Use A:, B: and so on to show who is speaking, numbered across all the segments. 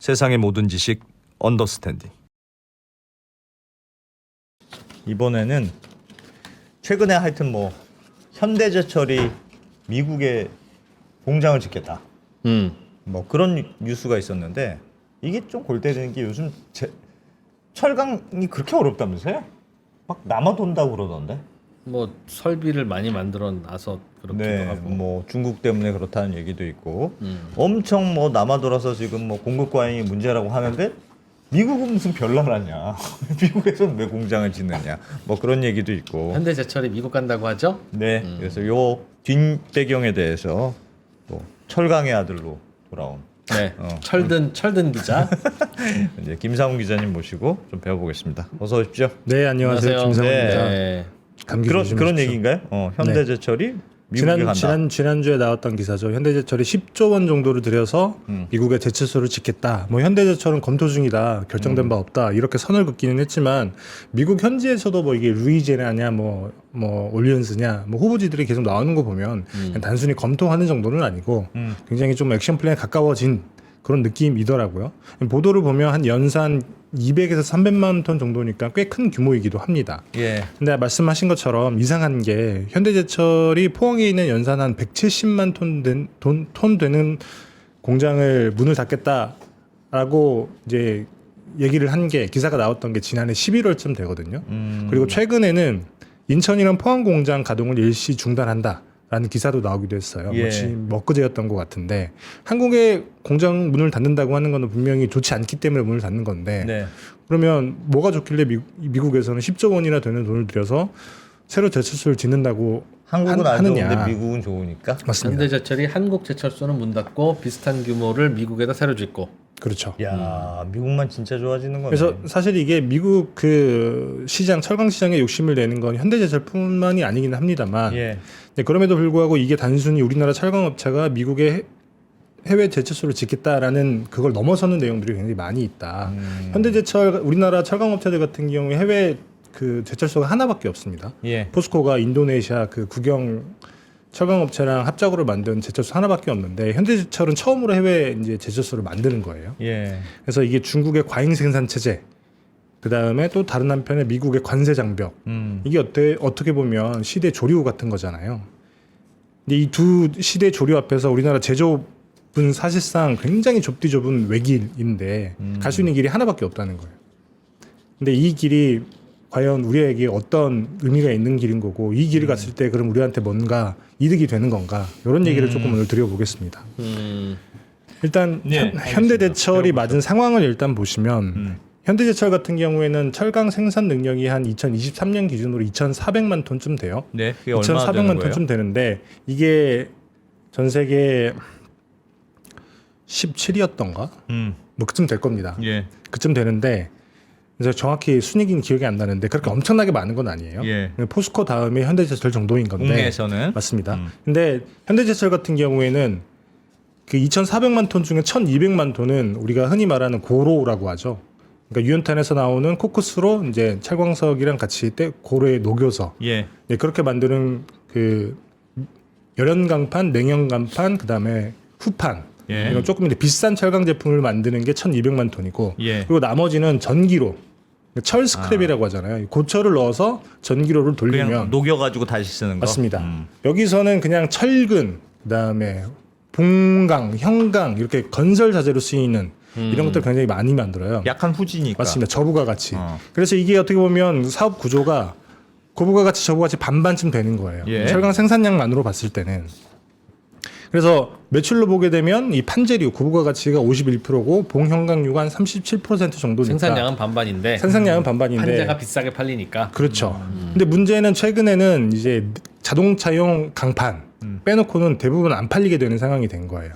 A: 세상의 모든 지식 언더스탠딩. 이번에는 최근에 하여튼 뭐 현대제철이 미국에 공장을 짓겠다. 뭐 그런 뉴스가 있었는데 이게 좀 골 때리는 게 요즘 철강이 그렇게 어렵다면서요? 막 남아돈다고 그러던데.
B: 뭐 설비를 많이 만들어 놔서 그렇기도 하고.
A: 뭐 중국 때문에 그렇다는 얘기도 있고 엄청 뭐 남아돌아서 지금 뭐 공급 과잉이 문제라고 하는데 미국은 무슨 별나라냐? 미국에서는 왜 공장을 짓느냐? 뭐 그런 얘기도 있고.
B: 현대제철이 미국 간다고 하죠?
A: 네, 그래서 요 뒷배경에 대해서 또 철강의 아들로 돌아온
B: 네, 철든 기자.
A: 이제 김상훈 기자님 모시고 좀 배워보겠습니다. 어서 오십시오.
C: 네, 안녕하세요. 김상훈
A: 네.
C: 기자.
B: 네.
C: 감기
A: 그런
C: 조심하십시오.
A: 얘기인가요? 현대제철이 미국에 간다.
C: 지난주에 나왔던 기사죠. 현대제철이 10조 원 정도를 들여서 미국의 제철소를 짓겠다. 뭐 현대제철은 검토 중이다. 결정된 바 없다. 이렇게 선을 긋기는 했지만 미국 현지에서도 뭐 이게 루이지애나냐 뭐 올리언스냐 뭐 후보지들이 계속 나오는 거 보면 그냥 단순히 검토하는 정도는 아니고 굉장히 좀 액션 플랜에 가까워진 그런 느낌이더라고요. 보도를 보면 한 연산 200에서 300만 톤 정도니까 꽤 큰 규모이기도 합니다.
A: 예.
C: 근데 말씀하신 것처럼 이상한 게 현대제철이 포항에 있는 연산 한 170만 톤 되는 공장을 문을 닫겠다라고 이제 얘기를 한 게 기사가 나왔던 게 지난해 11월쯤 되거든요. 그리고 최근에는 인천이랑 포항 공장 가동을 일시 중단한다. 라는 기사도 나오기도 했어요.
A: 예.
C: 엊그제였던 것 같은데 한국의 공장 문을 닫는다고 하는 건 분명히 좋지 않기 때문에 문을 닫는 건데
A: 네.
C: 그러면 뭐가 좋길래 미국에서는 10조 원이나 되는 돈을 들여서 새로 제철소를 짓는다고
A: 한국은 안
C: 하느냐.
A: 좋은데 미국은 좋으니까.
C: 맞습니다.
B: 현대제철이 한국 제철소는 문 닫고 비슷한 규모를 미국에다 새로 짓고.
C: 그렇죠.
A: 야, 미국만 진짜 좋아지는 거네.
C: 그래서 사실 이게 미국 그 시장 철강 시장에 욕심을 내는 건 현대제철뿐만이 아니긴 합니다만
A: 예.
C: 네, 그럼에도 불구하고 이게 단순히 우리나라 철강업체가 미국의 해외 제철소를 짓겠다라는 그걸 넘어서는 내용들이 굉장히 많이 있다. 현대제철 우리나라 철강업체들 같은 경우에 해외 그 제철소가 하나밖에 없습니다.
A: 예.
C: 포스코가 인도네시아 그 국영 철강업체랑 합작으로 만든 제철소 하나밖에 없는데 현대제철은 처음으로 해외 이제 제철소를 만드는 거예요.
A: 예.
C: 그래서 이게 중국의 과잉 생산 체제, 그 다음에 또 다른 한편에 미국의 관세 장벽, 이게 어떻게 보면 시대 조류 같은 거잖아요. 근데 이 두 시대 조류 앞에서 우리나라 제조업은 사실상 굉장히 좁은 외길인데 갈 수 있는 길이 하나밖에 없다는 거예요. 근데 이 길이 과연 우리에게 어떤 의미가 있는 길인 거고 이 길을 갔을 때 그럼 우리한테 뭔가 이득이 되는 건가 이런 얘기를 조금 오늘 드려보겠습니다. 일단
A: 네,
C: 현대제철이 맞은 상황을 일단 보시면 현대제철 같은 경우에는 철강 생산 능력이 한 2023년 기준으로 2,400만 톤쯤 돼요.
A: 네, 그게 얼마나
C: 2,400만
A: 되는 거예요?
C: 톤쯤 되는데 이게 전 세계 17위였던가? 뭐 그쯤 될 겁니다.
A: 예.
C: 그쯤 되는데 그래서 정확히 순위기는 기억이 안 나는데 그렇게 엄청나게 많은 건 아니에요.
A: 예.
C: 포스코 다음에 현대제철 정도인 건데.
A: 국내에서는
C: 맞습니다. 근데 현대제철 같은 경우에는 그 2,400만 톤 중에 1,200만 톤은 우리가 흔히 말하는 고로라고 하죠. 그러니까 유연탄에서 나오는 코크스로 이제 찰광석이랑 같이 고로에 녹여서
A: 예.
C: 네, 그렇게 만드는 그 열연강판, 냉연강판, 그다음에 후판
A: 예.
C: 이런 조금 이제 비싼 철강 제품을 만드는 게 1,200만 톤이고
A: 예.
C: 그리고 나머지는 전기로 철 스크랩이라고 하잖아요. 고철을 넣어서 전기로를 돌리면
A: 그냥 녹여가지고 다시 쓰는 거.
C: 맞습니다. 여기서는 그냥 철근, 그다음에 봉강, 형강 이렇게 건설 자재로 쓰이는 이런 것들 굉장히 많이 만들어요.
A: 약한 후지니까.
C: 맞습니다. 저부가 같이. 그래서 이게 어떻게 보면 사업 구조가 고부가 같이 저부가 같이 반반쯤 되는 거예요.
A: 예.
C: 철강 생산량만으로 봤을 때는. 그래서 매출로 보게 되면 이 판재류 고부가 가치가 51%고 봉형강유가 한 37% 정도니까
B: 생산량은 반반인데
C: 생산량은 반반인데
B: 판재가 비싸게 팔리니까.
C: 그렇죠. 근데 문제는 최근에는 이제 자동차용 강판 빼놓고는 대부분 안 팔리게 되는 상황이 된 거예요.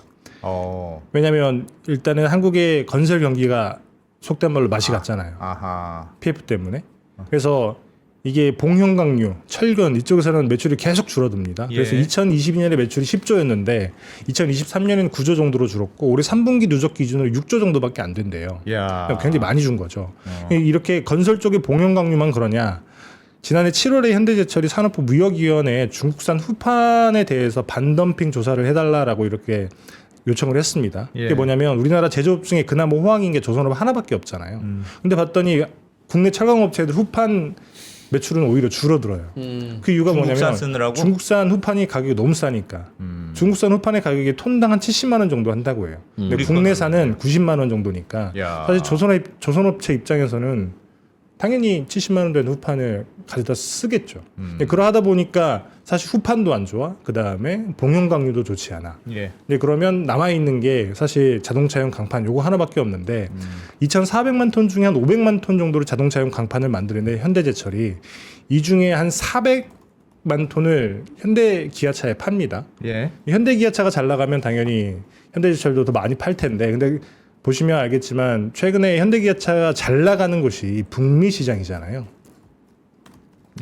C: 왜냐하면 일단은 한국의 건설 경기가 속된 말로 맛이 갔잖아요.
A: 아하.
C: PF 때문에. 그래서 이게 봉형강유, 철근 이쪽에서는 매출이 계속 줄어듭니다. 그래서
A: 예.
C: 2022년에 매출이 10조였는데 2023년에는 9조 정도로 줄었고 올해 3분기 누적 기준으로 6조 정도밖에 안 된대요.
A: 야.
C: 굉장히 많이 준 거죠. 이렇게 건설 쪽에 봉형강유만 그러냐? 지난해 7월에 현대제철이 산업부 무역위원회에 중국산 후판에 대해서 반덤핑 조사를 해달라라고 이렇게 요청을 했습니다.
A: 예.
C: 그게 뭐냐면 우리나라 제조업 중에 그나마 호황인 게 조선업 하나밖에 없잖아요. 근데 봤더니 국내 철강업체들 후판 매출은 오히려 줄어들어요. 그 이유가
A: 중국산
C: 뭐냐면
A: 쓰느라고?
C: 중국산 후판이 가격이 너무 싸니까. 중국산 후판의 가격이 톤당 한 70만 원 정도 한다고 해요. 근데
A: 우리
C: 국내산은 90만 원 정도니까
A: 야.
C: 사실 조선업체 입장에서는 당연히 70만 원 된 후판을 가져다 쓰겠죠. 근데 그러하다 보니까 사실 후판도 안 좋아. 그 다음에 봉용 강류도 좋지 않아.
A: 예.
C: 근데 그러면 남아 있는 게 사실 자동차용 강판 요거 하나밖에 없는데 2,400만 톤 중에 한 500만 톤 정도를 자동차용 강판을 만드는데 현대제철이 이 중에 한 400만 톤을 현대 기아차에 팝니다.
A: 예.
C: 현대 기아차가 잘 나가면 당연히 현대제철도 더 많이 팔 텐데 근데 보시면 알겠지만 최근에 현대 기아차가 잘 나가는 곳이 북미 시장이잖아요.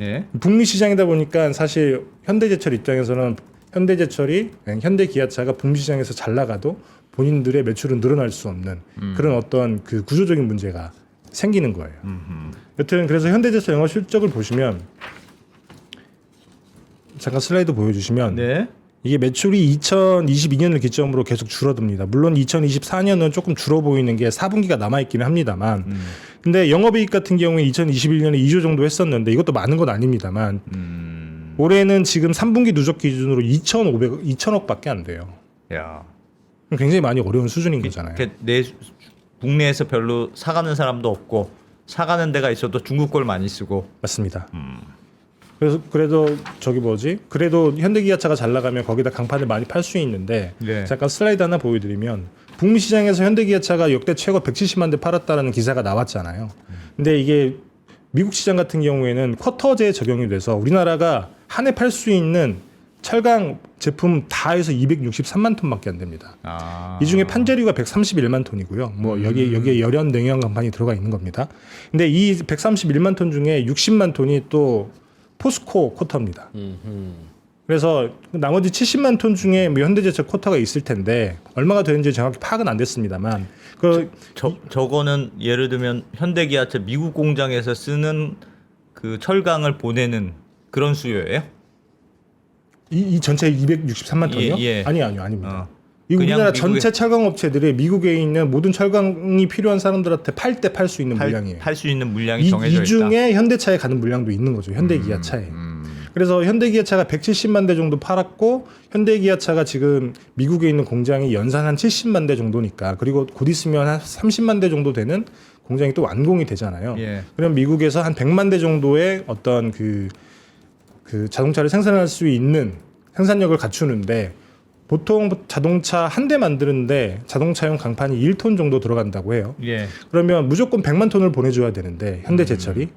A: 예.
C: 북미 시장이다 보니까 사실 현대제철 입장에서는 현대 기아차가 북미 시장에서 잘 나가도 본인들의 매출은 늘어날 수 없는 그런 어떤 그 구조적인 문제가 생기는 거예요. 여튼 그래서 현대제철 영업 실적을 보시면 잠깐 슬라이드 보여주시면
A: 네.
C: 이게 매출이 2022년을 기점으로 계속 줄어듭니다. 물론 2024년은 조금 줄어 보이는 게 4분기가 남아있기는 합니다만 근데 영업이익 같은 경우에 2021년에 2조 정도 했었는데 이것도 많은 건 아닙니다만 올해는 지금 3분기 누적 기준으로 2천억밖에 안 돼요.
A: 야.
C: 굉장히 많이 어려운 수준인 거잖아요.
A: 국내에서 별로 사가는 사람도 없고 사가는 데가 있어도 중국 걸 많이 쓰고.
C: 맞습니다. 그래서 그래도 그래도 현대기아차가 잘 나가면 거기다 강판을 많이 팔 수 있는데
A: 네.
C: 잠깐 슬라이드 하나 보여드리면 북미 시장에서 현대기아차가 역대 최고 170만 대 팔았다는 기사가 나왔잖아요. 근데 이게 미국 시장 같은 경우에는 쿼터제 적용이 돼서 우리나라가 한 해 팔 수 있는 철강 제품 다 해서 263만 톤밖에 안 됩니다.
A: 아.
C: 이 중에 판재류가 131만 톤이고요. 뭐 여기에 열연 냉연 강판이 들어가 있는 겁니다. 근데 이 131만 톤 중에 60만 톤이 또 포스코 쿼터입니다. 그래서 나머지 70만 톤 중에 뭐 현대제철 쿼터가 있을 텐데 얼마가 되는지 정확히 파악은 안 됐습니다만
A: 저거는 예를 들면 현대기아차 미국 공장에서 쓰는 그 철강을 보내는 그런 수요예요?
C: 이 전체 263만 톤이요?
A: 예.
C: 아닙니다.
A: 어.
C: 이 우리나라
A: 그냥
C: 전체 철강 업체들이 미국에 있는 모든 철강이 필요한 사람들한테 팔 때 팔 수 있는 물량이에요.
A: 팔 수 있는 물량이 정해져
C: 이 중에 현대차에 가는 물량도 있는 거죠. 현대기아차에. 그래서 현대기아차가 170만 대 정도 팔았고 현대기아차가 지금 미국에 있는 공장이 연산 한 70만 대 정도니까 그리고 곧 있으면 한 30만 대 정도 되는 공장이 또 완공이 되잖아요.
A: 예.
C: 그럼 미국에서 한 100만 대 정도의 어떤 그 자동차를 생산할 수 있는 생산력을 갖추는데 보통 자동차 한 대 만드는데 자동차용 강판이 1톤 정도 들어간다고 해요.
A: 예.
C: 그러면 무조건 100만 톤을 보내줘야 되는데 현대제철이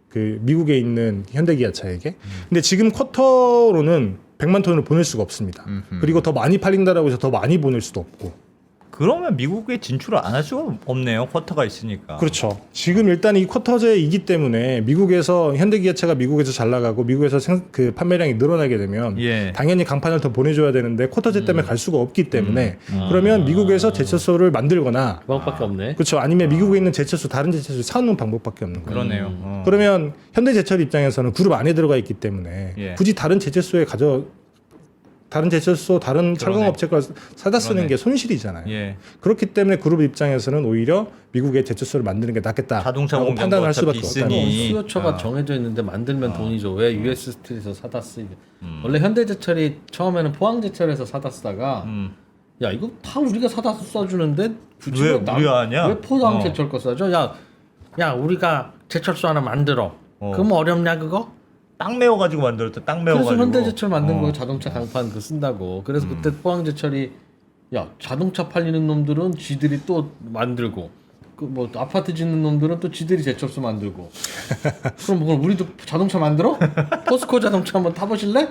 C: 그 미국에 있는 현대기아차에게. 근데 지금 쿼터로는 100만 톤을 보낼 수가 없습니다. 그리고 더 많이 팔린다라고 해서 더 많이 보낼 수도 없고.
A: 그러면 미국에 진출을 안 할 수가 없네요. 쿼터가 있으니까.
C: 그렇죠. 지금 일단 이 쿼터제이기 때문에 미국에서 현대기아차가 미국에서 잘 나가고 미국에서 그 판매량이 늘어나게 되면
A: 예.
C: 당연히 강판을 더 보내줘야 되는데 쿼터제 때문에 갈 수가 없기 때문에 그러면 미국에서 제철소를 만들거나
B: 그 방법밖에 없네.
C: 그렇죠. 아니면 미국에 있는 제철소 다른 제철소 사놓는 방법밖에 없는 거예요.
A: 그러네요.
C: 그러면 현대제철 입장에서는 그룹 안에 들어가 있기 때문에
A: 예.
C: 굳이 다른 제철소 다른 철강업체 걸 사다 쓰는
A: 그러네.
C: 게 손실이잖아요.
A: 예.
C: 그렇기 때문에 그룹 입장에서는 오히려 미국의 제철소를 만드는 게 낫겠다.
A: 자동차
C: 라고
A: 공장도
C: 판단할
A: 어차피
C: 수밖에
A: 있으니.
C: 없다는 거죠.
B: 수요처가 정해져 있는데 만들면 돈이죠. 왜 US 스틸에서 사다 쓰? 원래 현대제철이 처음에는 포항제철에서 사다 쓰다가 야 이거 다 우리가 사다 써주는데 굳이
A: 왜 우리가 하냐?
B: 왜 포항제철 거 써줘? 야 우리가 제철소 하나 만들어. 그럼 어렵냐 그거?
A: 땅 메워가지고 만들었다. 땅
B: 그래서
A: 메워가지고.
B: 현대제철 만든 거예요. 자동차 강판 그 쓴다고. 그래서 그때 포항제철이 야 자동차 팔리는 놈들은 지들이 또 만들고 그 뭐 아파트 짓는 놈들은 또 지들이 제철소 만들고. 그럼 뭐 우리도 자동차 만들어? 포스코 자동차 한번 타보실래?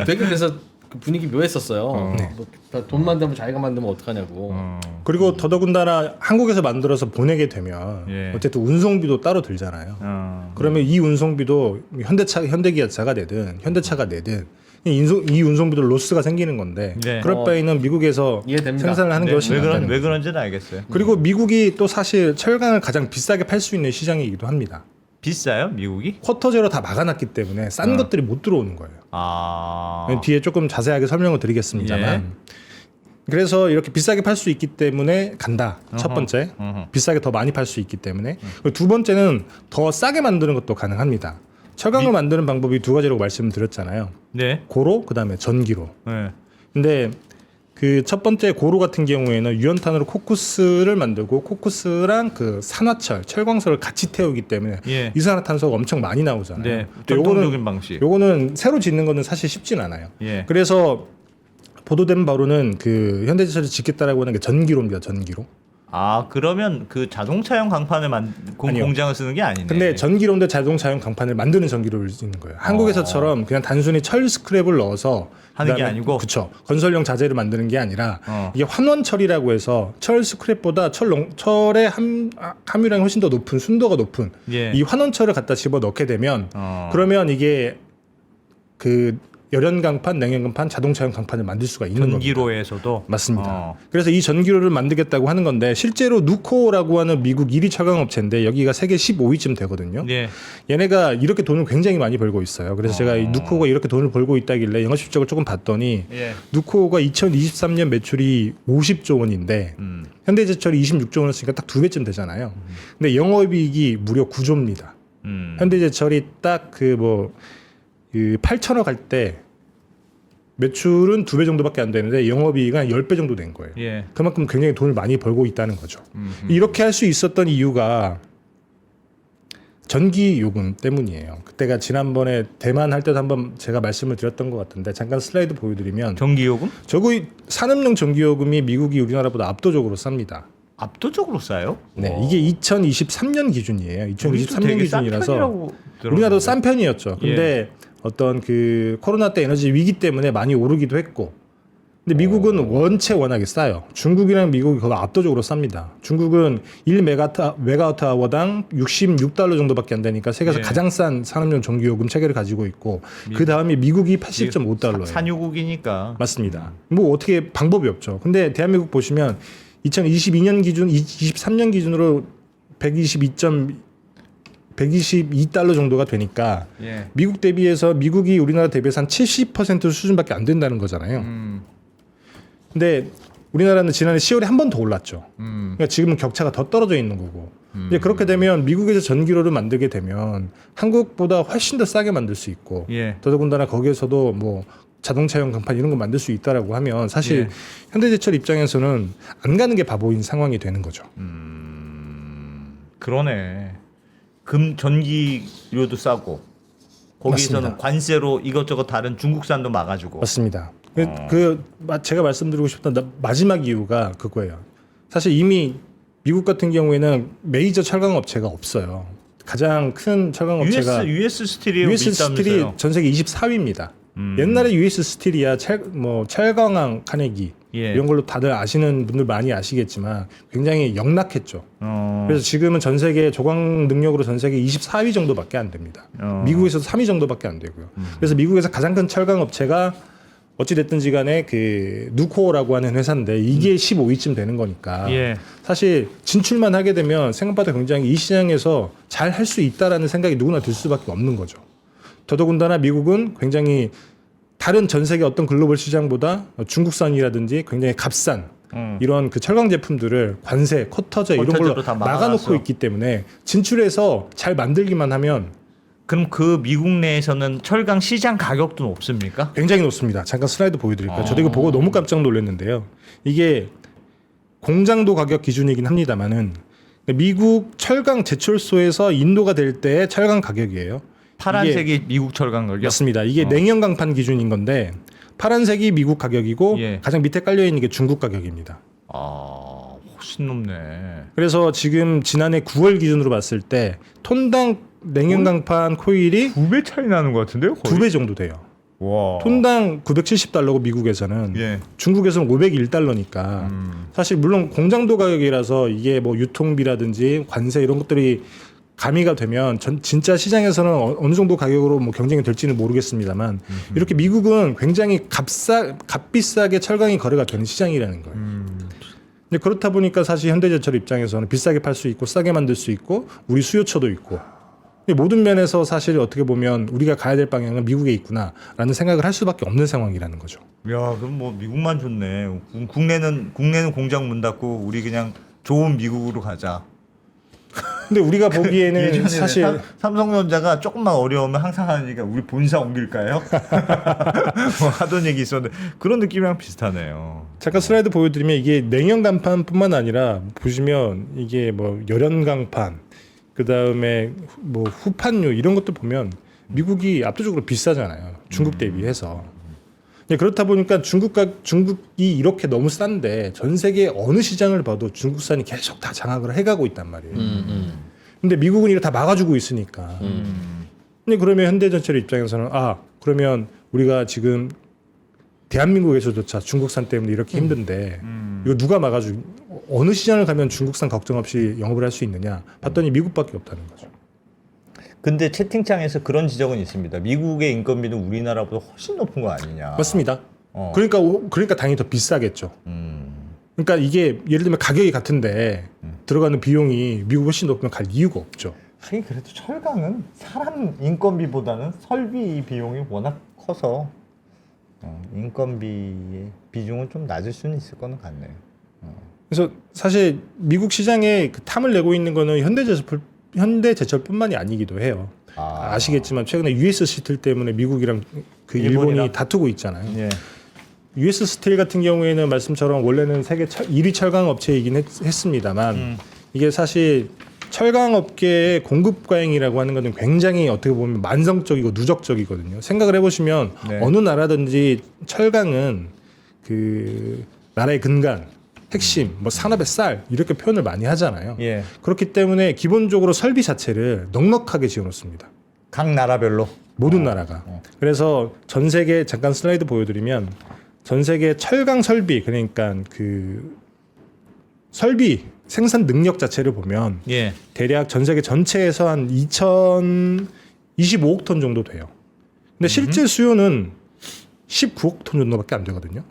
B: 되게 그래서 그 분위기 묘했었어요. 뭐 돈만 되면 자기가 만들면 어떡하냐고.
C: 그리고 더더군다나 한국에서 만들어서 보내게 되면
A: 예.
C: 어쨌든 운송비도 따로 들잖아요. 그러면 이 운송비도 현대기아차가 내든 현대차가 내든 이 운송비도 로스가 생기는 건데
A: 네.
C: 그럴 바에는 미국에서
B: 이해됩니다.
C: 생산을 하는
A: 네,
C: 것이 낫다는
A: 왜
C: 거죠.
A: 그런지는 알겠어요.
C: 그리고 미국이 또 사실 철강을 가장 비싸게 팔 수 있는 시장이기도 합니다.
A: 비싸요, 미국이?
C: 쿼터제로 다 막아놨기 때문에 싼 것들이 못 들어오는 거예요. 뒤에 조금 자세하게 설명을 드리겠습니다만.
A: 예.
C: 그래서 이렇게 비싸게 팔 수 있기 때문에 간다. 첫 번째. 비싸게 더 많이 팔 수 있기 때문에. 그리고 두 번째는 더 싸게 만드는 것도 가능합니다. 철강을 만드는 방법이 두 가지라고 말씀드렸잖아요.
A: 네.
C: 고로, 그다음에 전기로.
A: 네.
C: 근데 그 첫 번째 고로 같은 경우에는 유연탄으로 코쿠스를 만들고 코쿠스랑 그 산화철, 철광석을 같이 태우기 때문에
A: 예.
C: 이산화탄소가 엄청 많이 나오잖아요.
A: 네.
C: 근데
A: 전통적인 방식.
C: 요거는 새로 짓는 거는 사실 쉽진 않아요.
A: 예.
C: 그래서 보도된 바로는 그 현대제철이 짓겠다라고 하는 게 전기로입니다. 전기로.
A: 그러면 그 자동차용 강판을
C: 아니요.
A: 공장을 쓰는 게 아니네.
C: 근데 전기로인데 자동차용 강판을 만드는 전기로를 쓰는 거예요. 한국에서처럼 그냥 단순히 철 스크랩을 넣어서
A: 하는 게
C: 그다음에
A: 아니고?
C: 그쵸. 건설용 자재를 만드는 게 아니라 이게 환원철이라고 해서 철 스크랩보다 철의 함유량이 훨씬 더 높은 순도가 높은
A: 예.
C: 이 환원철을 갖다 집어 넣게 되면 그러면 이게 그 열연강판, 냉연강판, 자동차용 강판을 만들 수가 있는 겁니다.
A: 전기로에서도
C: 맞습니다. 그래서 이 전기로를 만들겠다고 하는 건데 실제로 누코라고 하는 미국 1위 철강업체인데 여기가 세계 15위쯤 되거든요.
A: 예.
C: 얘네가 이렇게 돈을 굉장히 많이 벌고 있어요. 그래서 제가 이 누코가 이렇게 돈을 벌고 있다길래 영업 실적을 조금 봤더니
A: 예.
C: 누코가 2023년 매출이 50조 원인데 현대제철이 26조 원을 쓰니까 딱 2배쯤 되잖아요. 근데 영업이익이 무려 9조입니다. 현대제철이 딱 그 8천억 할 때 매출은 2배 정도밖에 안 되는데 영업이익은 한 10배 정도 된 거예요.
A: 예.
C: 그만큼 굉장히 돈을 많이 벌고 있다는 거죠. 이렇게 할 수 있었던 이유가 전기 요금 때문이에요. 그때가 지난번에 대만 할 때도 한번 제가 말씀을 드렸던 것 같은데 잠깐 슬라이드 보여드리면
A: 전기요금?
C: 저거 산업용 전기요금이 미국이 우리나라보다 압도적으로 쌉니다.
A: 압도적으로 싸요?
C: 네, 이게 2023년 기준이에요. 2023년 기준이라서 우리나라도 싼 편이었죠. 근데 어떤 그 코로나 때 에너지 위기 때문에 많이 오르기도 했고, 근데 미국은 원체 워낙에 싸요. 중국이랑 미국이 거의 압도적으로 쌉니다. 중국은 1메가와트 아워당 66달러 정도밖에 안 되니까 세계에서
A: 예.
C: 가장 싼 산업용 전기요금 체계를 가지고 있고, 그 다음이 미국이 80.5달러예요.
A: 산유국이니까.
C: 맞습니다. 뭐 어떻게 방법이 없죠. 근데 대한민국 보시면 2022년 기준, 23년 기준으로 122달러 정도가 되니까
A: 예.
C: 미국이 우리나라 대비해서 한 70% 수준밖에 안 된다는 거잖아요. 근데 우리나라는 지난해 10월에 한 번 더 올랐죠. 그러니까 지금은 격차가 더 떨어져 있는 거고. 이제 그렇게 되면 미국에서 전기로를 만들게 되면 한국보다 훨씬 더 싸게 만들 수 있고
A: 예.
C: 더더군다나 거기에서도 뭐 자동차용 강판 이런 거 만들 수 있다라고 하면 사실
A: 예.
C: 현대제철 입장에서는 안 가는 게 바보인 상황이 되는 거죠.
A: 그러네. 전기료도 싸고 거기서는
C: 맞습니다.
A: 관세로 이것저것 다른 중국산도 막아주고.
C: 맞습니다. 제가 말씀드리고 싶던 마지막 이유가 그거예요. 사실 이미 미국 같은 경우에는 메이저 철강 업체가 없어요. 가장 큰 철강 업체가
A: US 스틸이
C: US 스틸이 전 세계 24위입니다. 옛날에 US 스틸이야 철강왕 카네기
A: 예.
C: 이런 걸로 다들 아시는 분들 많이 아시겠지만 굉장히 영락했죠. 그래서 지금은 전 세계 조광 능력으로 전 세계 24위 정도밖에 안 됩니다. 미국에서도 3위 정도밖에 안 되고요. 그래서 미국에서 가장 큰 철강 업체가 어찌 됐든지 간에 그 누코라고 하는 회사인데 이게 15위쯤 되는 거니까
A: 예.
C: 사실 진출만 하게 되면 생각보다 굉장히 이 시장에서 잘 할 수 있다라는 생각이 누구나 들 수밖에 없는 거죠. 더더군다나 미국은 굉장히 다른 전 세계 어떤 글로벌 시장보다 중국산이라든지 굉장히 값싼 이런 그 철강 제품들을 관세, 쿼터제 이런 걸로
A: 쿼터제로 다
C: 막아놓고
A: 막아놨어.
C: 있기 때문에 진출해서 잘 만들기만 하면
A: 그럼 그 미국 내에서는 철강 시장 가격도 높습니까?
C: 굉장히 높습니다. 잠깐 슬라이드 보여드릴까요? 저도 이거 보고 너무 깜짝 놀랐는데요. 이게 공장도 가격 기준이긴 합니다만은 미국 철강 제철소에서 인도가 될 때의 철강 가격이에요.
A: 파란색이 미국 철강 가격?
C: 맞습니다. 이게 냉연 강판 기준인 건데 파란색이 미국 가격이고
A: 예.
C: 가장 밑에 깔려 있는 게 중국 가격입니다.
A: 훨씬 높네.
C: 그래서 지금 지난해 9월 기준으로 봤을 때 톤당 냉연 강판 코일이
A: 2배 차이 나는 것 같은데요? 거의?
C: 2배 정도 돼요.
A: 와.
C: 톤당 970달러고 미국에서는
A: 예.
C: 중국에서는 501달러니까 사실 물론 공장도 가격이라서 이게 뭐 유통비라든지 관세 이런 것들이 가미가 되면 진짜 시장에서는 어느 정도 가격으로 뭐 경쟁이 될지는 모르겠습니다만 이렇게 미국은 굉장히 값비싸게 철강이 거래가 되는 시장이라는 거예요. 근데 그렇다 보니까 사실 현대제철 입장에서는 비싸게 팔 수 있고 싸게 만들 수 있고 우리 수요처도 있고 모든 면에서 사실 어떻게 보면 우리가 가야 될 방향은 미국에 있구나라는 생각을 할 수밖에 없는 상황이라는 거죠.
A: 야, 그럼 뭐 미국만 좋네. 국내는 공장 문 닫고 우리 그냥 좋은 미국으로 가자.
C: 근데 우리가 보기에는
A: 예전에
C: 사실
A: 삼성전자가 조금만 어려우면 항상 하는 얘기가 우리 본사 옮길까요? 뭐 하던 얘기 있었는데 그런 느낌이랑 비슷하네요.
C: 잠깐 슬라이드 보여드리면 이게 냉형 간판뿐만 아니라 보시면 이게 뭐 열연 강판, 그 다음에 뭐 후판유 이런 것도 보면 미국이 압도적으로 비싸잖아요. 중국 대비해서. 그렇다 보니까 중국이 이렇게 너무 싼데 전 세계 어느 시장을 봐도 중국산이 계속 다 장악을 해가고 있단 말이에요. 근데 미국은 이거 다 막아주고 있으니까. 근데 그러면 현대전철 입장에서는 그러면 우리가 지금 대한민국에서조차 중국산 때문에 이렇게 힘든데 이거 누가 막아주? 어느 시장을 가면 중국산 걱정 없이 영업을 할 수 있느냐? 봤더니 미국밖에 없다는 거죠.
A: 근데 채팅창에서 그런 지적은 있습니다. 미국의 인건비는 우리나라보다 훨씬 높은 거 아니냐.
C: 맞습니다. 그러니까 당연히 더 비싸겠죠. 그러니까 이게 예를 들면 가격이 같은데 들어가는 비용이 미국 훨씬 높으면 갈 이유가 없죠.
A: 하긴 그래도 철강은 사람 인건비보다는 설비 비용이 워낙 커서 인건비의 비중은 좀 낮을 수는 있을 거는 같네요.
C: 그래서 사실 미국 시장에 그 탐을 내고 있는 거는 현대제철뿐만이 아니기도 해요. 아시겠지만 최근에 US 스틸 때문에 미국이랑 그 일본이 다투고 있잖아요.
A: 예.
C: US 스틸 같은 경우에는 말씀처럼 원래는 세계 1위 철강 업체이긴 했습니다만 이게 사실 철강 업계의 공급 과잉이라고 하는 것은 굉장히 어떻게 보면 만성적이고 누적적이거든요. 생각을 해보시면
A: 네.
C: 어느 나라든지 철강은 그 나라의 근간, 핵심, 뭐 산업의 쌀 이렇게 표현을 많이 하잖아요.
A: 예.
C: 그렇기 때문에 기본적으로 설비 자체를 넉넉하게 지어놓습니다.
A: 각 나라별로.
C: 모든 나라가. 그래서 전 세계 잠깐 슬라이드 보여드리면 전 세계 철강 설비 그러니까 그 설비 생산 능력 자체를 보면
A: 예.
C: 대략 전 세계 전체에서 한 2,025억 톤 정도 돼요. 근데 실제 수요는 19억 톤 정도밖에 안 되거든요.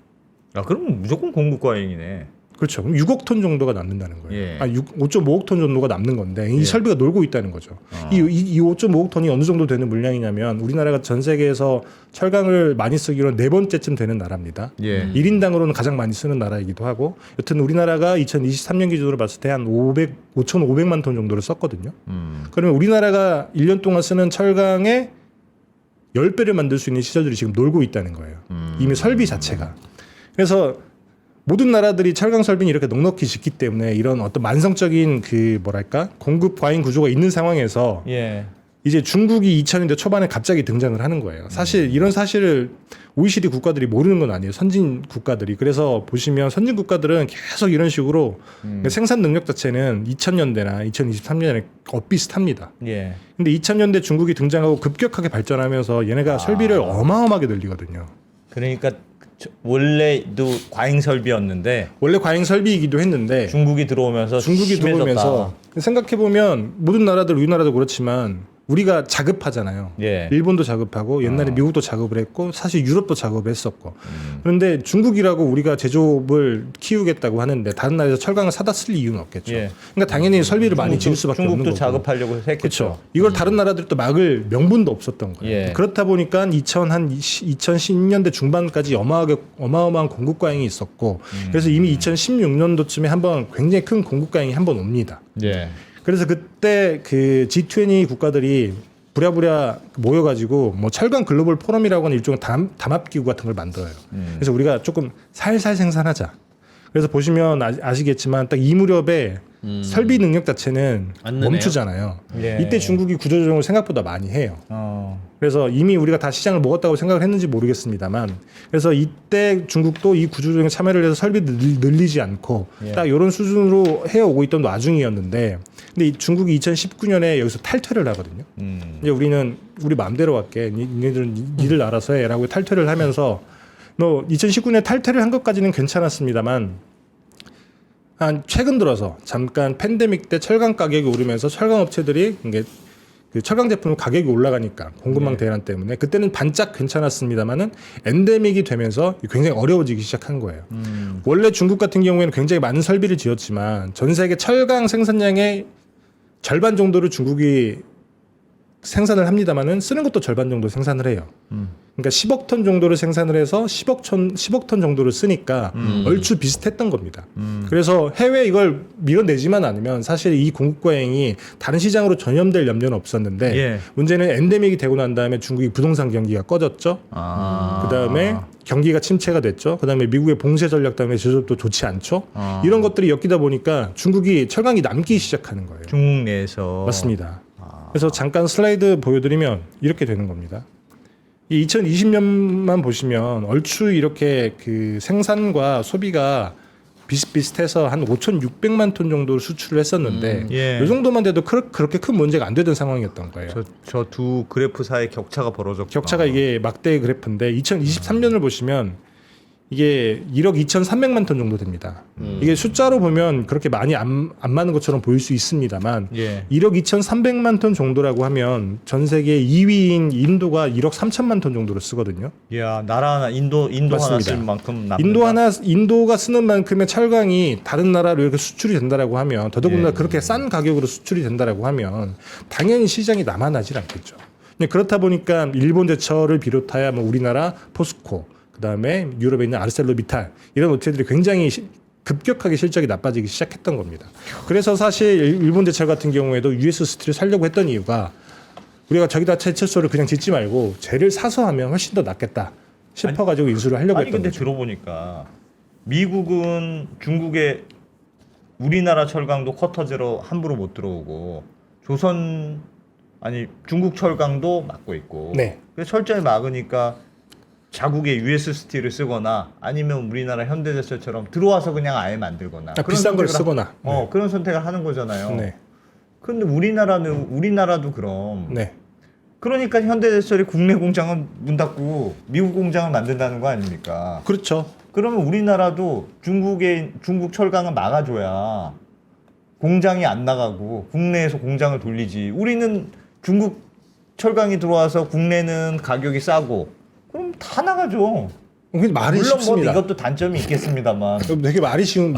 A: 그럼 무조건 공급 과잉이네.
C: 그렇죠. 그럼 6억 톤 정도가 남는다는 거예요.
A: 예.
C: 5.5억 톤 정도가 남는 건데 이
A: 예.
C: 설비가 놀고 있다는 거죠. 이 5.5억 톤이 어느 정도 되는 물량이냐면 우리나라가 전 세계에서 철강을 많이 쓰기로는 네 번째쯤 되는 나라입니다.
A: 예.
C: 1인당으로는 가장 많이 쓰는 나라이기도 하고 여튼 우리나라가 2023년 기준으로 봤을 때 한 5,500만 톤 정도를 썼거든요. 그러면 우리나라가 1년 동안 쓰는 철강의 10배를 만들 수 있는 시설들이 지금 놀고 있다는 거예요. 이미 설비 자체가. 그래서 모든 나라들이 철강 설비는 이렇게 넉넉히 짓기 때문에 이런 어떤 만성적인 그 뭐랄까 공급 과잉 구조가 있는 상황에서
A: 예.
C: 이제 중국이 2000년대 초반에 갑자기 등장을 하는 거예요. 사실 이런 사실을 OECD 국가들이 모르는 건 아니에요. 선진 국가들이. 그래서 보시면 선진 국가들은 계속 이런 식으로 생산 능력 자체는 2000년대나 2023년에 엇비슷합니다.
A: 예.
C: 근데 2000년대 중국이 등장하고 급격하게 발전하면서 얘네가 설비를 어마어마하게 늘리거든요.
A: 그러니까 원래도 과잉 설비였는데
C: 원래 과잉 설비이기도 했는데
A: 중국이 들어오면서
C: 들어오면서 생각해 보면 모든 나라들 우리나라도 그렇지만 우리가 자급하잖아요.
A: 예.
C: 일본도 자급하고 옛날에 미국도 작업을 했고 사실 유럽도 작업을 했었고 그런데 중국이라고 우리가 제조업을 키우겠다고 하는데 다른 나라에서 철강을 사다 쓸 이유는 없겠죠.
A: 예.
C: 그러니까 당연히 설비를 많이 지을 수밖에 없는 거고.
A: 중국도 작업하려고 했겠죠.
C: 그렇죠. 이걸 다른 나라들이 또 막을 명분도 없었던 거예요.
A: 예.
C: 그렇다 보니까 2010년대 중반까지 어마어마한 공급 과잉이 있었고 그래서 이미 2016년도쯤에 한번 굉장히 큰 공급 과잉이 한번 옵니다.
A: 예.
C: 그래서 그때 그 G20 국가들이 부랴부랴 모여가지고 뭐 철강 글로벌 포럼이라고 하는 일종의 담합기구 같은 걸 만들어요. 그래서 우리가 조금 살살 생산하자. 그래서 보시면 아시겠지만 딱 이 무렵에 설비 능력 자체는
B: 안 느네요.
C: 멈추잖아요.
A: 예.
C: 이때 중국이 구조조정을 생각보다 많이 해요. 그래서 이미 우리가 다 시장을 먹었다고 생각을 했는지 모르겠습니다만 그래서 이때 중국도 이 구조조정에 참여를 해서 설비를 늘리지 않고
A: 예.
C: 딱 이런 수준으로 해오고 있던 와중이었는데 근데 이 중국이 2019년에 여기서 탈퇴를 하거든요. 이제 우리는 우리 마음대로 할게. 니네들은 니들 알아서 해라고 탈퇴를 하면서 2019년에 탈퇴를 한 것까지는 괜찮았습니다만 한 최근 들어서 잠깐 팬데믹 때 철강 가격이 오르면서 철강 업체들이 이게 그 철강 제품 가격이 올라가니까 공급망 대란 때문에 그때는 반짝 괜찮았습니다만은 엔데믹이 되면서 굉장히 어려워지기 시작한 거예요. 원래 중국 같은 경우에는 굉장히 많은 설비를 지었지만 전 세계 철강 생산량의 절반 정도를 중국이 생산을 합니다만은 쓰는 것도 절반 정도 생산을 해요. 그러니까 10억 톤 정도를 생산을 해서 10억 톤 정도를 쓰니까 얼추 비슷했던 겁니다. 그래서 해외 이걸 밀어내지만 않으면 사실 이 공급 과잉이 다른 시장으로 전염될 염려는 없었는데
A: 예.
C: 문제는 엔데믹이 되고 난 다음에 중국이 부동산 경기가 꺼졌죠. 그다음에 경기가 침체가 됐죠. 그다음에 미국의 봉쇄 전략 때문에 제조업도 좋지 않죠. 이런 것들이 엮이다 보니까 중국이 철강이 남기 시작하는 거예요.
A: 중국 내에서
C: 맞습니다. 그래서 잠깐 슬라이드 보여드리면 이렇게 되는 겁니다. 이 2020년만 보시면 얼추 이렇게 그 생산과 소비가 비슷비슷해서 한 5,600만 톤 정도 수출을 했었는데
A: 예.
C: 이 정도만 돼도 그렇게 큰 문제가 안 되던 상황이었던 거예요.
A: 저 두 그래프 사이 격차가 벌어졌고
C: 격차가 이게 막대 그래프인데 2023년을 보시면 이게 1억 2,300만 톤 정도 됩니다. 이게 숫자로 보면 그렇게 많이 안 많은 것처럼 보일 수 있습니다만
A: 예.
C: 1억 2,300만 톤 정도라고 하면 전 세계 2위인 인도가 1억 3천만 톤 정도를 쓰거든요.
A: 야 나라 하나 인도 하나
C: 맞습니다.
A: 쓸 만큼 남는다.
C: 인도가 쓰는 만큼의 철강이 다른 나라로 이렇게 수출이 된다라고 하면 더더군다나
A: 예.
C: 그렇게 싼 가격으로 수출이 된다라고 하면 당연히 시장이 남아나질 않겠죠. 근데 그렇다 보니까 일본 제철을 비롯하여 뭐 우리나라 포스코 그다음에 유럽에 있는 아르셀로미탈 이런 업체들이 굉장히 급격하게 실적이 나빠지기 시작했던 겁니다. 그래서 사실 일본 제철 같은 경우에도 US 스틸을 살려고 했던 이유가 우리가 저기다 제철소를 그냥 짓지 말고 쟤를 사서 하면 훨씬 더 낫겠다 싶어가지고 인수를 하려고
A: 아니
C: 했던
A: 근데
C: 거죠.
A: 들어보니까 미국은 중국에 우리나라 철강도 쿼터제로 함부로 못 들어오고 중국 철강도 막고 있고
C: 네.
A: 그래서 철저히 막으니까 자국의 US 스틸을 쓰거나 아니면 우리나라 현대제철처럼 들어와서 그냥 아예 만들거나 그런
C: 비싼 걸
A: 선택을
C: 쓰거나.
A: 그런 선택을 하는 거잖아요.
C: 네.
A: 근데 우리나라도 그럼
C: 네.
A: 그러니까 현대제철이 국내 공장은 문 닫고 미국 공장을 만든다는 거 아닙니까?
C: 그렇죠.
A: 그러면 우리나라도 중국 철강을 막아줘야 공장이 안 나가고 국내에서 공장을 돌리지. 우리는 중국 철강이 들어와서 국내는 가격이 싸고 그럼 다 나가죠.
C: 근데 말이
A: 물론
C: 쉽습니다.
A: 뭐 이것도 단점이 있겠습니다만.
C: 되게 말이 쉬운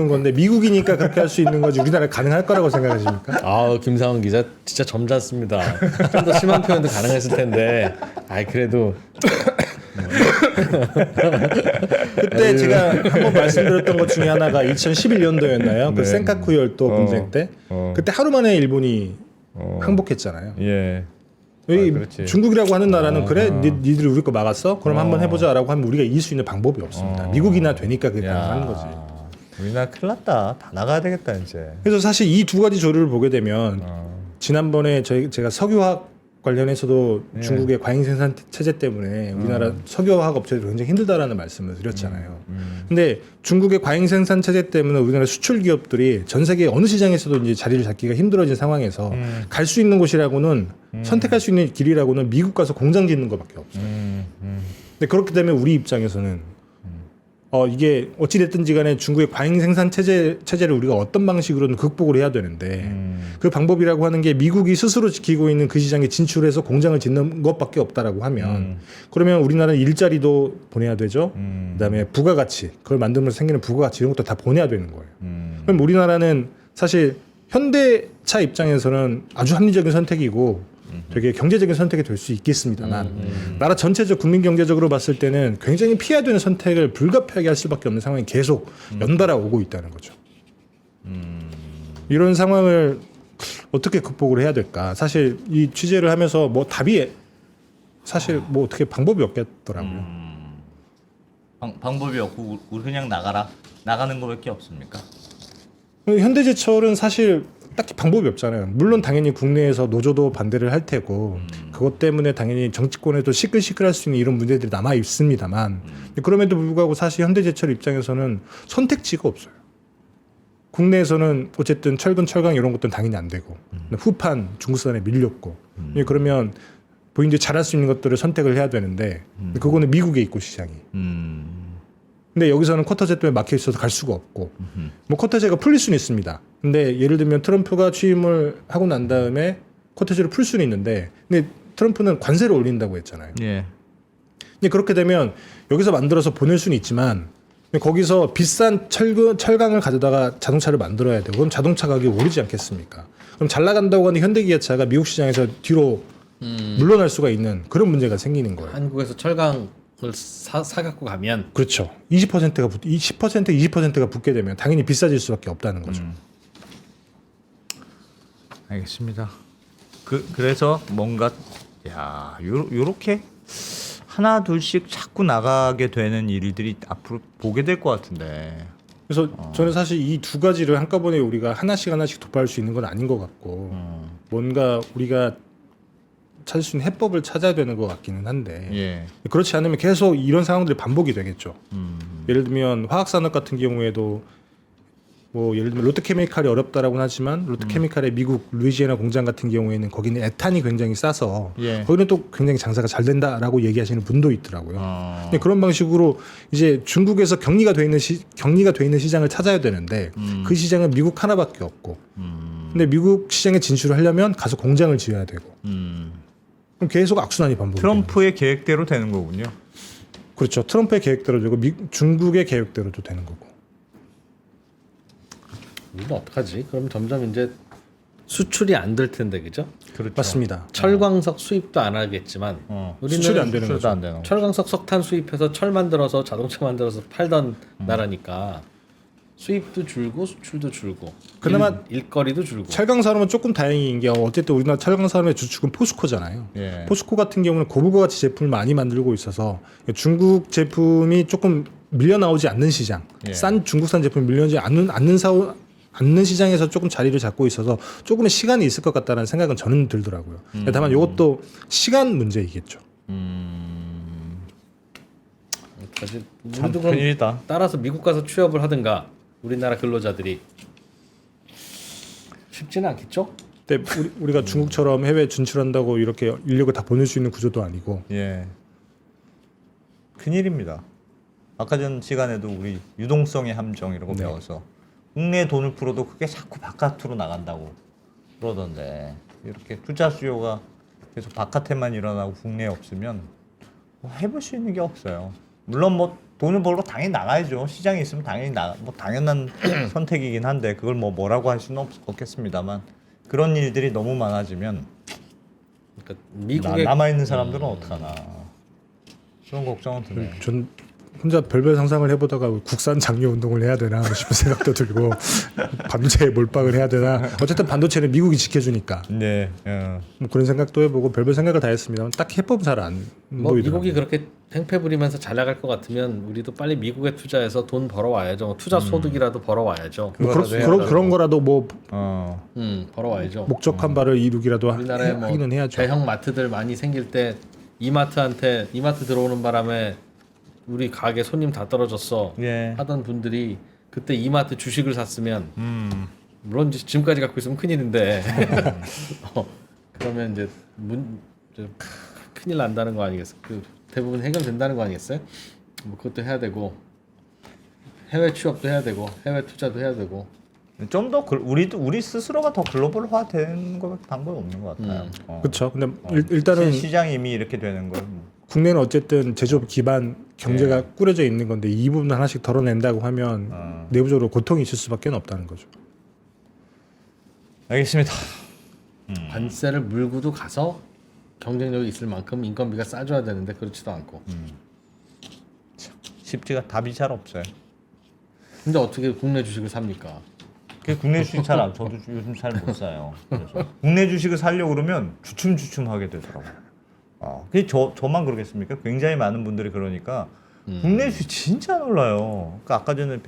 C: 건데 미국이니까 그렇게 할 수 있는 거지 우리나라 가능할 거라고 생각하십니까?
B: 아 김상훈 기자 진짜 점잖습니다. 좀 더 심한 표현도 가능했을 텐데, 그래도
C: 그때 제가 한번 말씀드렸던 것 중에 하나가 2011년도였나요? 그
A: 네.
C: 센카쿠 열도 분쟁 때 그때 하루 만에 일본이 항복했잖아요.
A: 예.
C: 여기
A: 그렇지.
C: 중국이라고 하는 나라는 그래 니들이 우리 거 막았어? 그럼 한번 해보자라고 하면 우리가 이길 수 있는 방법이 없습니다. 미국이나 되니까 그게 가능한 거지.
A: 우리나라 큰일 났다. 다 나가야 되겠다 이제.
C: 그래서 사실 이 두 가지 조류를 보게 되면 지난번에 제가 석유화학 관련해서도 중국의 과잉 생산 체제 때문에 우리나라 석유화학 업체들이 굉장히 힘들다라는 말씀을 드렸잖아요. 근데 중국의 과잉 생산 체제 때문에 우리나라 수출 기업들이 전 세계 어느 시장에서도 이제 자리를 잡기가 힘들어진 상황에서 갈 수 있는 곳이라고는 선택할 수 있는 길이라고는 미국 가서 공장 짓는 것밖에 없어요. 근데 그렇기 때문에 우리 입장에서는 이게 어찌됐든지 간에 중국의 과잉 생산 체제를 우리가 어떤 방식으로는 극복을 해야 되는데 그 방법이라고 하는 게 미국이 스스로 지키고 있는 그 시장에 진출해서 공장을 짓는 것밖에 없다라고 하면 그러면 우리나라는 일자리도 보내야 되죠. 그다음에 부가가치 그걸 만들면서 생기는 부가가치 이런 것도 다 보내야 되는 거예요. 그럼 우리나라는 사실 현대차 입장에서는 아주 합리적인 선택이고 되게 경제적인 선택이 될 수 있겠습니다만 나라 전체적 국민 경제적으로 봤을 때는 굉장히 피해야 되는 선택을 불가피하게 할 수밖에 없는 상황이 계속 연달아 오고 있다는 거죠. 이런 상황을 어떻게 극복을 해야 될까? 사실 이 취재를 하면서 뭐 답이 사실 뭐 어떻게 방법이 없겠더라고요.
A: 방법이 없고 우리 그냥 나가는 거밖에 없습니까?
C: 현대제철은 사실 딱히 방법이 없잖아요. 물론 당연히 국내에서 노조도 반대를 할 테고 그것 때문에 당연히 정치권에도 시끌시끌할 수 있는 이런 문제들이 남아 있습니다만 그럼에도 불구하고 사실 현대제철 입장에서는 선택지가 없어요. 국내에서는 어쨌든 철근, 철강 이런 것들은 당연히 안 되고 후판 중국산에 밀렸고 그러면 본인들이 잘할 수 있는 것들을 선택을 해야 되는데 그거는 미국에 있고 시장이 근데 여기서는 쿼터제 때문에 막혀 있어서 갈 수가 없고 뭐 쿼터제가 풀릴 수는 있습니다. 근데 예를 들면 트럼프가 취임을 하고 난 다음에 쿼터제를 풀 수는 있는데 근데 트럼프는 관세를 올린다고 했잖아요.
A: 예.
C: 근데 그렇게 되면 여기서 만들어서 보낼 수는 있지만 거기서 비싼 철강을 가져다가 자동차를 만들어야 되고 그럼 자동차 가격이 오르지 않겠습니까? 그럼 잘 나간다고 하는 현대기아차가 미국 시장에서 뒤로 물러날 수가 있는 그런 문제가 생기는 거예요.
B: 한국에서 철강을 사갖고 가면
C: 그렇죠. 20%가 20%가 붙게 되면 당연히 비싸질 수밖에 없다는 거죠.
A: 알겠습니다. 그래서 뭔가 요렇게 하나 둘씩 자꾸 나가게 되는 일들이 앞으로 보게 될 것 같은데.
C: 그래서 저는 사실 이 두 가지를 한꺼번에 우리가 하나씩 도파할 수 있는 건 아닌 것 같고 뭔가 우리가 찾을 수 있는 해법을 찾아야 되는 것 같기는 한데
A: 예.
C: 그렇지 않으면 계속 이런 상황들이 반복이 되겠죠. 예를 들면 화학산업 같은 경우에도 뭐 예를 들면 롯데케미칼이 어렵다라고는 하지만 롯데케미칼의 미국 루이지애나 공장 같은 경우에는 거기는 에탄이 굉장히 싸서
A: 예.
C: 거기는 또 굉장히 장사가 잘 된다라고 얘기하시는 분도 있더라고요. 근데 그런 방식으로 이제 중국에서 격리가 돼 있는 시장을 찾아야 되는데 그 시장은 미국 하나밖에 없고 근데 미국 시장에 진출을 하려면 가서 공장을 지어야 되고 그럼 계속 악순환이 반복이
A: 트럼프의 계획대로 되는 거군요.
C: 그렇죠. 트럼프의 계획대로 되고 중국의 계획대로도 되는 거고.
B: 우리는 어떡하지? 그럼 점점 이제 수출이 안 될 텐데 그죠?
A: 그렇죠.
C: 맞습니다.
B: 철광석 수입도 안 하겠지만 우리는
C: 수출이 안 되는
A: 수출도
C: 거죠.
A: 안 되는 거.
B: 철광석 석탄 수입해서 철 만들어서 자동차 만들어서 팔던 나라니까 수입도 줄고 수출도 줄고
C: 그나마
B: 일거리도 줄고
C: 철강 산업은 조금 다행인 게 어쨌든 우리나라 철강 산업의 주축은 포스코잖아요.
A: 예.
C: 포스코 같은 경우는 고부가 가치 제품을 많이 만들고 있어서 중국 제품이 조금 밀려 나오지 않는 시장,
A: 예.
C: 싼 중국산 제품이 밀려나지 않는 시장에서 조금 자리를 잡고 있어서 조금의 시간이 있을 것 같다는 생각은 저는 들더라고요. 다만 이것도 시간 문제이겠죠.
B: 어떡하지?
A: 참
B: 우리도 그럼
A: 큰일이다.
B: 따라서 미국 가서 취업을 하든가 우리나라 근로자들이 쉽지는 않겠죠?
C: 근데 우리가 중국처럼 해외 진출한다고 이렇게 인력을 다 보낼 수 있는 구조도 아니고
A: 예. 큰일입니다. 아까 전 시간에도 우리 유동성의 함정 이런 거
C: 네.
A: 배워서 국내에 돈을 풀어도 그게 자꾸 바깥으로 나간다고 그러던데 이렇게 투자 수요가 계속 바깥에만 일어나고 국내에 없으면 뭐 해볼 수 있는 게 없어요. 물론 뭐 돈을 벌러 당연히 나가야죠. 시장에 있으면 당연히 뭐 당연한 선택이긴 한데 그걸 뭐라고 할 수는 없겠습니다만 그런 일들이 너무 많아지면
B: 그러니까 미국의
A: 남아 있는 사람들은 어떡하나 그런 걱정은 드네요.
C: 전 혼자 별별 상상을 해보다가 국산 장려 운동을 해야 되나 싶은 생각도 들고 반도체에 몰빵을 해야 되나 어쨌든 반도체는 미국이 지켜주니까
A: 네.
C: 뭐 그런 생각도 해보고 별별 생각을 다 했습니다만 딱히 해법은 잘 안
B: 뭐
C: 보이더라고요.
B: 미국이 그렇게 행패 부리면서 잘 나갈 것 같으면 우리도 빨리 미국에 투자해서 돈 벌어와야죠. 투자 소득이라도 벌어와야죠.
C: 뭐
A: 그거라도 해야
C: 그런 거라도 뭐
B: 벌어와야죠.
C: 목적한 바를 이루기라도
B: 우리나라에 뭐
C: 하기는 해야죠.
B: 대형 마트들 많이 생길 때 이마트 들어오는 바람에 우리 가게 손님 다 떨어졌어
A: 예.
B: 하던 분들이 그때 이마트 주식을 샀으면 물론 이제 지금까지 갖고 있으면 큰일인데 그러면 이제 큰일 난다는 거 아니겠어요? 그 대부분 해결된다는 거 아니겠어요? 뭐 그것도 해야 되고 해외 취업도 해야 되고 해외 투자도 해야 되고
A: 좀 더 우리 스스로가 더 글로벌화 되는 거 방법이 없는 것 같아요.
C: 그렇죠. 근데 일단은
A: 시장이 이미 이렇게 되는 걸
C: 국내는 어쨌든 제조업 기반 경제가 꾸려져 있는 건데 이 부분 하나씩 덜어낸다고 하면 내부적으로 고통이 있을 수밖에 없다는 거죠.
A: 알겠습니다.
B: 관세를 물고도 가서 경쟁력이 있을 만큼 인건비가 싸줘야 되는데 그렇지도 않고
A: 쉽지가 답이 잘 없어요.
B: 근데 어떻게 국내 주식을 삽니까?
A: 그 국내 주식 잘 안, 저도 요즘 잘 못 사요. 그래서 국내 주식을 사려고 그러면 주춤주춤하게 되더라고요. 그게 저만 그러겠습니까? 굉장히 많은 분들이 그러니까 국내 주식 진짜 놀라요. 그러니까 아까 전에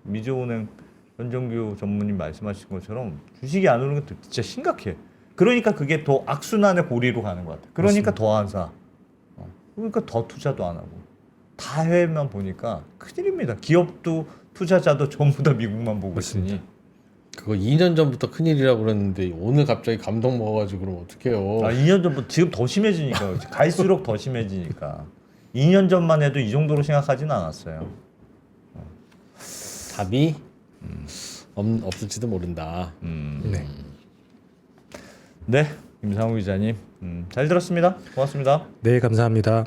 A: 미주은행 변정규 전무님 말씀하신 것처럼 주식이 안 오르는 게 진짜 심각해. 그러니까 그게 더 악순환의 고리로 가는 것 같아. 그러니까 더 안 사. 그러니까 더 투자도 안 하고. 다 해외만 보니까 큰일입니다. 기업도 투자자도 전부 다 미국만 보고
C: 맞습니다.
A: 있으니.
B: 그거 2년 전부터 큰일이라고 그랬는데 오늘 갑자기 감동 먹어가지고 그럼 어떡해요?
A: 2년 전부터 지금 더 심해지니까 갈수록 더 심해지니까 2년 전만 해도 이 정도로 생각하지는 않았어요.
B: 답이 없을지도 모른다.
C: 네.
A: 네, 임상우 기자님 잘 들었습니다. 고맙습니다.
C: 네, 감사합니다.